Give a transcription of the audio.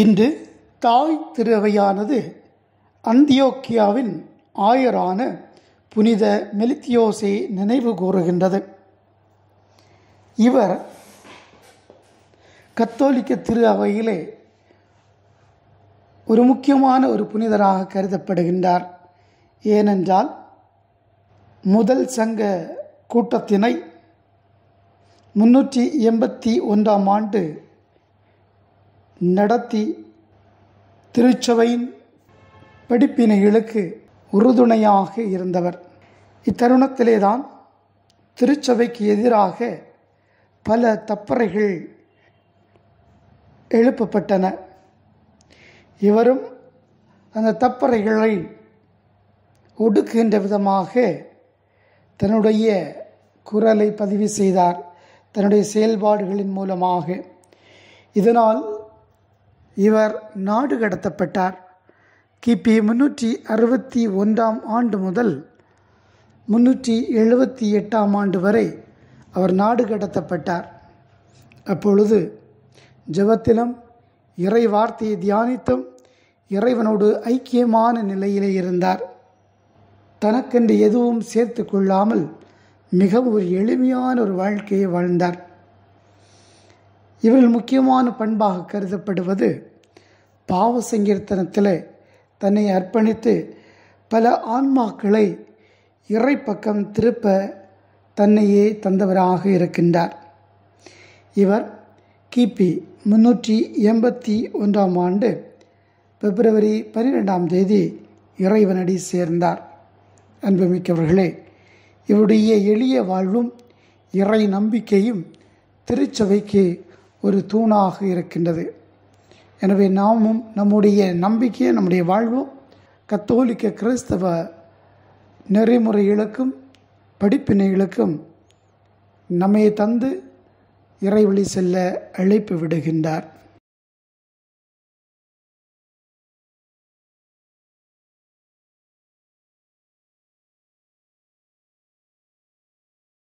இன்று தாய் திருவையானது அந்தியோக்கியாவின் ஆயரான புனித மெலித்தியோசை நினைவு கூறுகின்றது. இவர் கத்தோலிக்க திரு அவையிலே ஒரு முக்கியமான ஒரு புனிதராக கருதப்படுகின்றார். ஏனென்றால் முதல் சங்க கூட்டத்தினை 381 ஆண்டு நடத்தி திருச்சபையின் படிப்பினைகளுக்கு உறுதுணையாக இருந்தவர். இத்தருணத்திலே தான் திருச்சபைக்கு எதிராக பல தப்பறைகள் எழுப்பப்பட்டன. இவரும் அந்த தப்பறைகளை ஒடுக்குகின்ற விதமாக தன்னுடைய குரலை பதிவு செய்தார், தன்னுடைய செயல்பாடுகளின் மூலமாக. இதனால் இவர் நாடு கடத்தப்பட்டார். கிபி 361 ஆண்டு முதல் 378 ஆண்டு வரை அவர் நாடு கடத்தப்பட்டார். அப்பொழுது ஜெபத்திலும் இறை வார்த்தையை தியானித்தும் இறைவனோடு ஐக்கியமான நிலையிலே இருந்தார். தனக்கென்று எதுவும் சேர்த்து கொள்ளாமல் மிகவும் ஒரு எளிமையான ஒரு வாழ்க்கையை வாழ்ந்தார். இவர்கள் முக்கியமான பண்பாக கருதப்படுவது பாவ சங்கீர்த்தனத்தில் தன்னை அர்ப்பணித்து பல ஆன்மாக்களை இறை பக்கம் திருப்ப தன்னையே தந்தவராக இருக்கின்றார். இவர் கிபி 381 ஆண்டு பிப்ரவரி 12 இறைவனடி சேர்ந்தார். அன்புமிக்கவர்களே, இவருடைய எளிய வாழ்வும் இறை நம்பிக்கையும் திருச்சபைக்கு ஒரு தூணாக இருக்கின்றது. எனவே நாமும் நம்முடைய நம்பிக்கை, நம்முடைய வாழ்வும் கத்தோலிக்க கிறிஸ்தவ நெறிமுறைகளுக்கும் படிப்பினைகளுக்கும் நம்மை தந்து இறைவழி செல்ல அழைப்பு விடுகின்றார்.